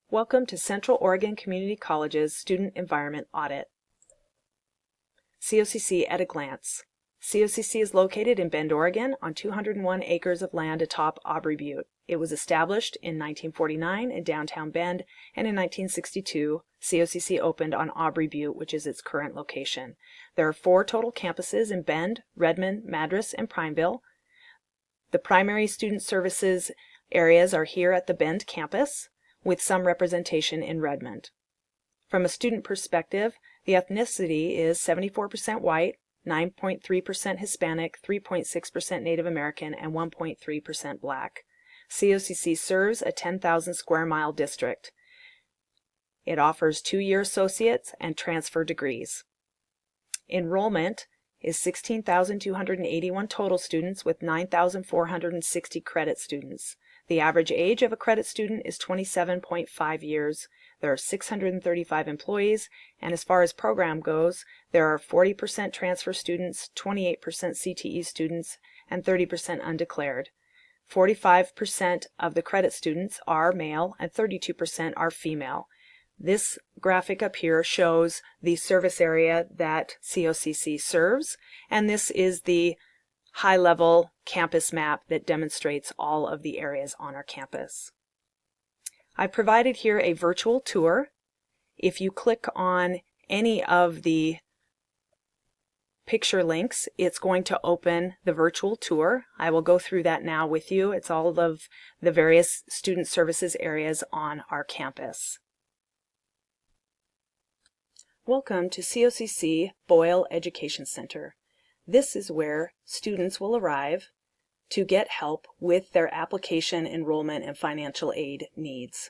Welcome to Central Oregon Community College's Student Environment Audit. COCC at a glance. COCC is located in Bend, Oregon on 201 acres of land atop Aubrey Butte. It was established in 1949 in downtown Bend, and in 1962, COCC opened on Aubrey Butte, which is its current location. There are 4 total campuses in Bend, Redmond, Madras, and Prineville. The primary student services areas are here at the Bend campus, with some representation in Redmond. From a student perspective, the ethnicity is 74% white, 9.3% Hispanic, 3.6% Native American, and 1.3% Black. COCC serves a 10,000 square mile district. It offers 2-year associates and transfer degrees. Enrollment is 16,281 total students with 9,460 credit students. The average age of a credit student is 27.5 years. There are 635 employees, and as far as program goes, there are 40% transfer students, 28% CTE students, and 30% undeclared. 45% of the credit students are male and 32% are female. This graphic up here shows the service area that COCC serves, and this is the high-level campus map that demonstrates all of the areas on our campus. I've provided here a virtual tour. If you click on any of the picture links, it's going to open the virtual tour. I will go through that now with you. It's all of the various student services areas on our campus. Welcome to COCC Boyle Education Center. This is where students will arrive to get help with their application, enrollment, and financial aid needs.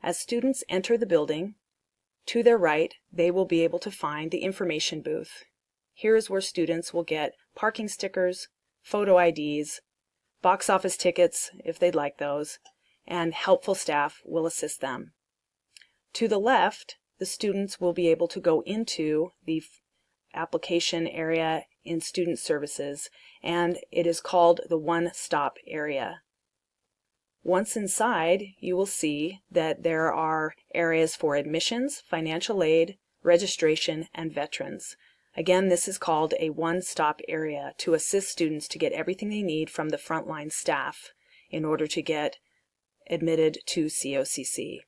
As students enter the building, to their right, they will be able to find the information booth. Here is where students will get parking stickers, photo IDs, box office tickets if they'd like those, and helpful staff will assist them. To the left, the students will be able to go into the application area in student services, and it is called the one-stop area. Once inside, you will see that there are areas for admissions, financial aid, registration, and veterans. Again, this is called a one-stop area to assist students to get everything they need from the frontline staff in order to get admitted to COCC.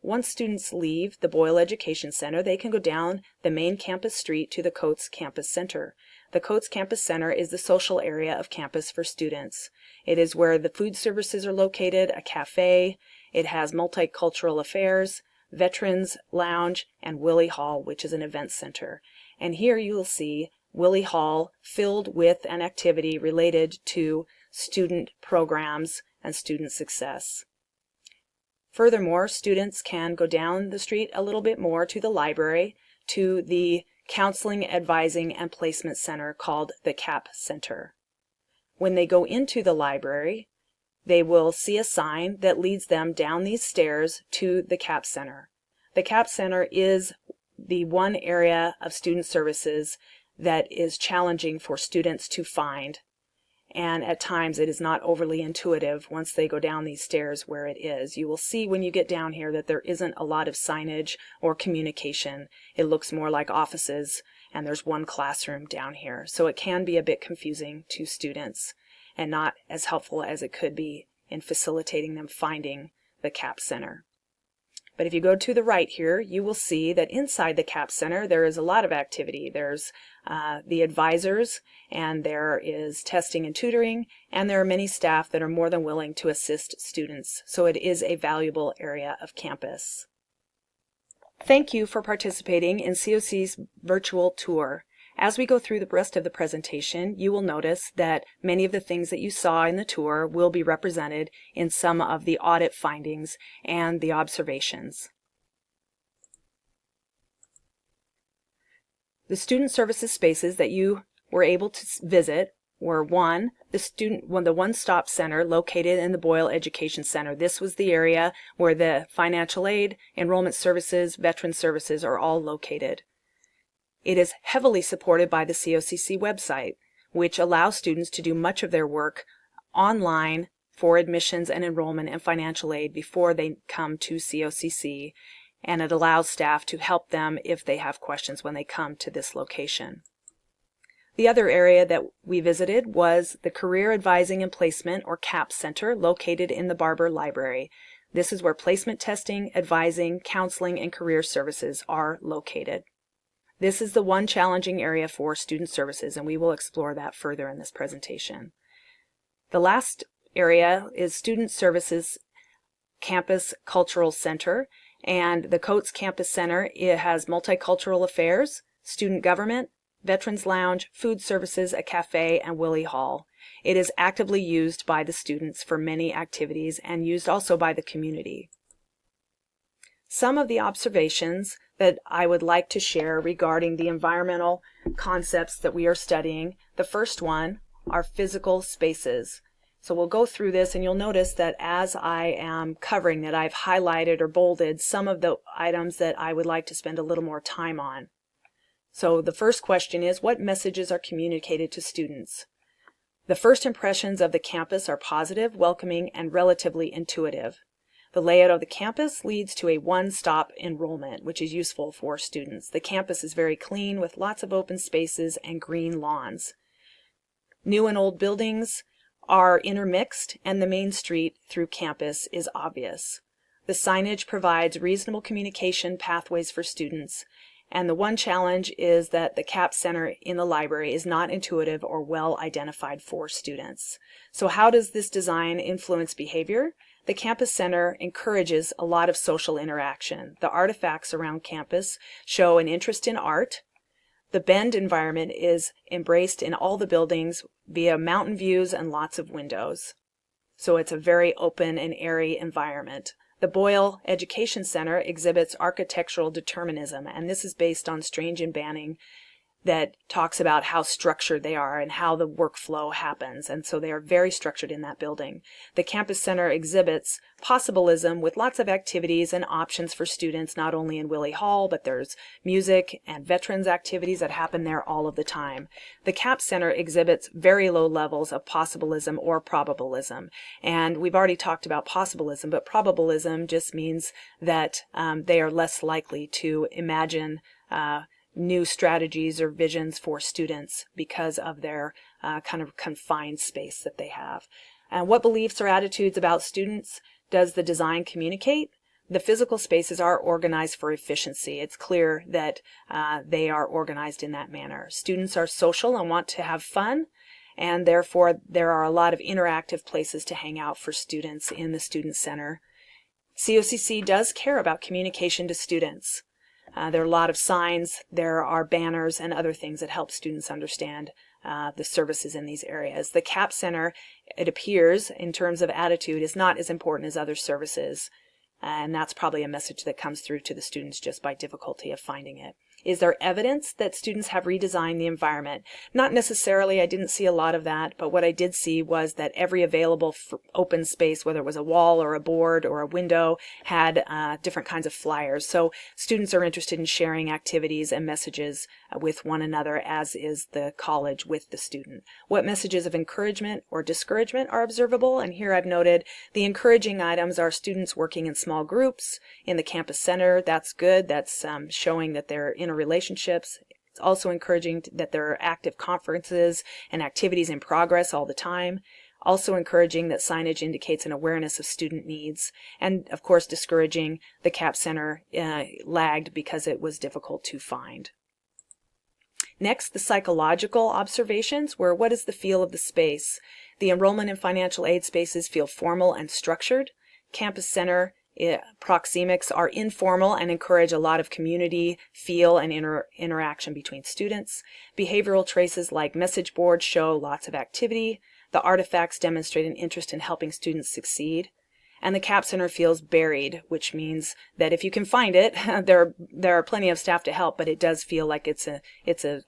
Once students leave the Boyle Education Center, they can go down the main campus street to the Coates Campus Center. The Coates Campus Center is the social area of campus for students. It is where the food services are located, a cafe. It has multicultural affairs, veterans lounge, and Willie Hall, which is an event center. And here you will see Willie Hall filled with an activity related to student programs and student success. Furthermore, students can go down the street a little bit more to the library, to the Counseling, Advising, and Placement Center called the CAP Center. When they go into the library, they will see a sign that leads them down these stairs to the CAP Center. The CAP Center is the one area of student services that is challenging for students to find, and at times it is not overly intuitive once they go down these stairs where it is. You will see when you get down here that there isn't a lot of signage or communication. It looks more like offices, and there's one classroom down here. So it can be a bit confusing to students and not as helpful as it could be in facilitating them finding the CAP Center. But if you go to the right here, you will see that inside the CAP Center there is a lot of activity. There's the advisors, and there is testing and tutoring, and there are many staff that are more than willing to assist students. So it is a valuable area of campus. Thank you for participating in COCC's virtual tour. As we go through the rest of the presentation, you will notice that many of the things that you saw in the tour will be represented in some of the audit findings and the observations. The student services spaces that you were able to visit were the one-stop center located in the Boyle Education Center. This was the area where the financial aid, enrollment services, veteran services are all located. It is heavily supported by the COCC website, which allows students to do much of their work online for admissions and enrollment and financial aid before they come to COCC, and it allows staff to help them if they have questions when they come to this location. The other area that we visited was the Career Advising and Placement, or CAP Center, located in the Barber Library. This is where placement testing, advising, counseling, and career services are located. This is the one challenging area for student services, and we will explore that further in this presentation. The last area is Student Services Campus Cultural Center, and the Coates Campus Center. It has multicultural affairs, student government, Veterans Lounge, food services, a cafe, and Willie Hall. It is actively used by the students for many activities and used also by the community. Some of the observations that I would like to share regarding the environmental concepts that we are studying. The first one are physical spaces. So we'll go through this, and you'll notice that as I am covering that, I've highlighted or bolded some of the items that I would like to spend a little more time on. So the first question is, what messages are communicated to students? The first impressions of the campus are positive, welcoming, and relatively intuitive. The layout of the campus leads to a one-stop enrollment, which is useful for students. The campus is very clean with lots of open spaces and green lawns. New and old buildings are intermixed, and the main street through campus is obvious. The signage provides reasonable communication pathways for students, and the one challenge is that the CAP Center in the library is not intuitive or well identified for students. So how does this design influence behavior? The Campus Center encourages a lot of social interaction. The artifacts around campus show an interest in art. The Bend environment is embraced in all the buildings via mountain views and lots of windows. So it's a very open and airy environment. The Boyle Education Center exhibits architectural determinism, and this is based on Strange and Banning, that talks about how structured they are and how the workflow happens, and so they are very structured in that building. The Campus Center exhibits possibilism with lots of activities and options for students, not only in Willie Hall, but there's music and veterans activities that happen there all of the time. The CAP Center exhibits very low levels of possibilism or probabilism, and we've already talked about possibilism, but probabilism just means that they are less likely to imagine new strategies or visions for students because of their kind of confined space that they have. And what beliefs or attitudes about students does the design communicate? The physical spaces are organized for efficiency. It's clear that they are organized in that manner. Students are social and want to have fun, and therefore there are a lot of interactive places to hang out for students in the Student Center. COCC does care about communication to students. There are a lot of signs, there are banners and other things that help students understand the services in these areas. The CAP Center, it appears, in terms of attitude, is not as important as other services, and that's probably a message that comes through to the students just by difficulty of finding it. Is there evidence that students have redesigned the environment? Not necessarily. I didn't see a lot of that, but what I did see was that every available open space, whether it was a wall or a board or a window, had different kinds of flyers. So students are interested in sharing activities and messages with one another, as is the college with the student. What messages of encouragement or discouragement are observable? And here I've noted the encouraging items are students working in small groups in the campus center. That's good. That's showing that they're in relationships. It's also encouraging that there are active conferences and activities in progress all the time. Also encouraging that signage indicates an awareness of student needs. And of course discouraging the CAP Center lagged because it was difficult to find. Next, the psychological observations were, what is the feel of the space? The enrollment and financial aid spaces feel formal and structured. Campus Center proxemics are informal and encourage a lot of community feel and interaction between students. Behavioral traces like message boards show lots of activity. The artifacts demonstrate an interest in helping students succeed. And the CAP Center feels buried, which means that if you can find it, there are plenty of staff to help, but it does feel like it's a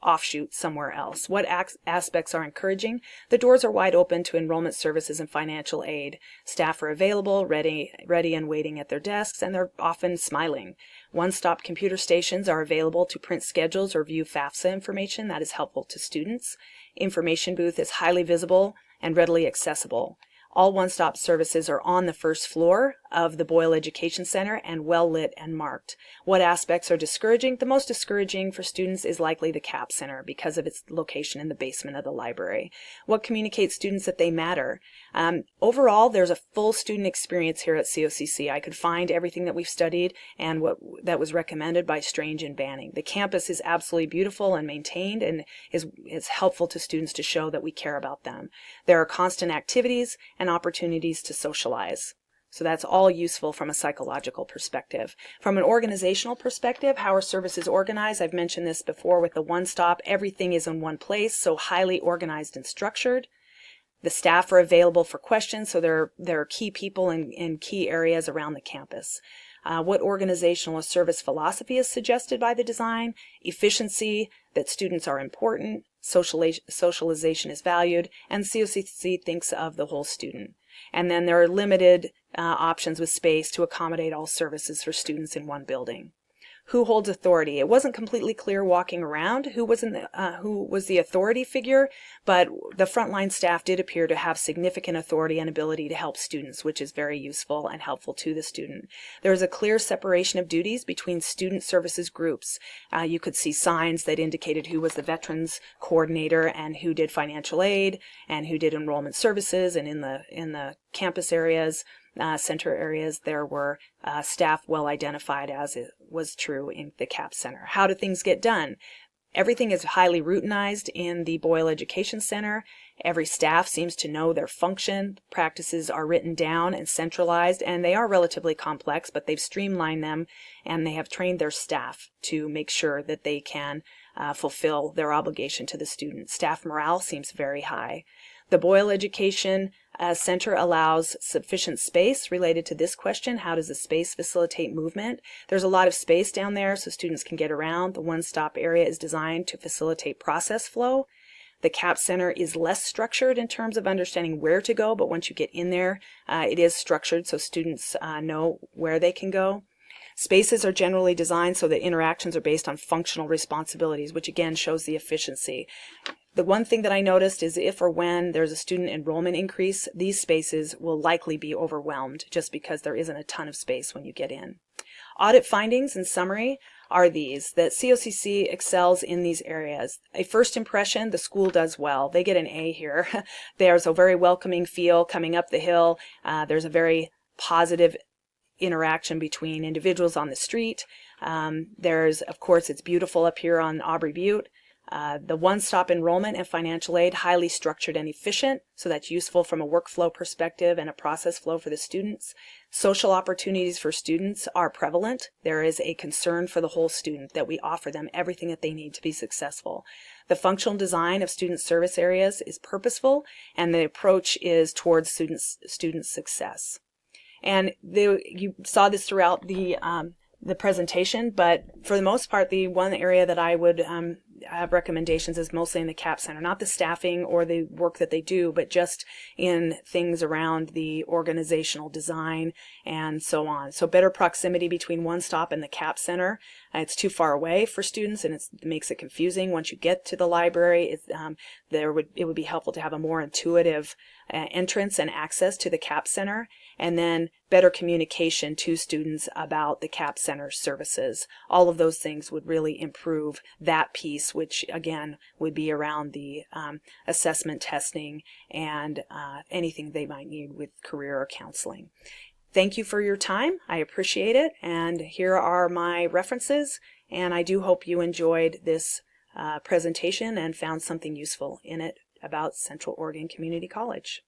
offshoot somewhere else. What aspects are encouraging? The doors are wide open to enrollment services and financial aid. Staff are available, ready and waiting at their desks, and they're often smiling. One-stop computer stations are available to print schedules or view FAFSA information. That is helpful to students. Information booth is highly visible and readily accessible. All one-stop services are on the first floor of the Boyle Education Center and well lit and marked. What aspects are discouraging? The most discouraging for students is likely the CAP Center because of its location in the basement of the library. What communicates students that they matter? Overall, there's a full student experience here at COCC. I could find everything that we've studied and what that was recommended by Strange and Banning. The campus is absolutely beautiful and maintained and is helpful to students to show that we care about them. There are constant activities and opportunities to socialize. So that's all useful from a psychological perspective. From an organizational perspective, how are services organized? I've mentioned this before with the one-stop. Everything is in one place, so highly organized and structured. The staff are available for questions, so there are key people in key areas around the campus. What organizational or service philosophy is suggested by the design? Efficiency, that students are important, socialization is valued, and COCC thinks of the whole student. And then there are limited options with space to accommodate all services for students in one building. Who holds authority? It wasn't completely clear walking around who was the authority figure, but the frontline staff did appear to have significant authority and ability to help students, which is very useful and helpful to the student. There is a clear separation of duties between student services groups. You could see signs that indicated who was the veterans coordinator and who did financial aid and who did enrollment services, and in the campus areas, center areas, there were staff well identified, as it was true in the CAP Center. How do things get done? Everything is highly routinized in the Boyle Education Center. Every staff seems to know their function. Practices are written down and centralized, and they are relatively complex, but they've streamlined them, and they have trained their staff to make sure that they can fulfill their obligation to the student. Staff morale seems very high. The Boyle Education Center allows sufficient space related to this question. How does the space facilitate movement? There's a lot of space down there so students can get around. The one-stop area is designed to facilitate process flow. The CAP Center is less structured in terms of understanding where to go, but once you get in there, it is structured so students know where they can go. Spaces are generally designed so that interactions are based on functional responsibilities, which again shows the efficiency. The one thing that I noticed is if or when there's a student enrollment increase, these spaces will likely be overwhelmed just because there isn't a ton of space when you get in. Audit findings in summary are these, that COCC excels in these areas. A first impression, the school does well. They get an A here. There's a very welcoming feel coming up the hill. There's a very positive interaction between individuals on the street. There's, of course, it's beautiful up here on Aubrey Butte. The one-stop enrollment and financial aid, highly structured and efficient, so that's useful from a workflow perspective and a process flow for the students. Social opportunities for students are prevalent. There is a concern for the whole student that we offer them everything that they need to be successful. The functional design of student service areas is purposeful, and the approach is towards student success. And you saw this throughout the presentation, but for the most part, the one area that I would have recommendations is mostly in the CAP Center, not the staffing or the work that they do, but just in things around the organizational design and so on. So better proximity between One Stop and the CAP Center. It's too far away for students, and it makes it confusing. Once you get to the library, it would be helpful to have a more intuitive entrance and access to the CAP Center, and then better communication to students about the CAP Center services. All of those things would really improve that piece, which again would be around the assessment testing and anything they might need with career or counseling. Thank you for your time. I appreciate it, and here are my references, and I do hope you enjoyed this presentation and found something useful in it about Central Oregon Community College.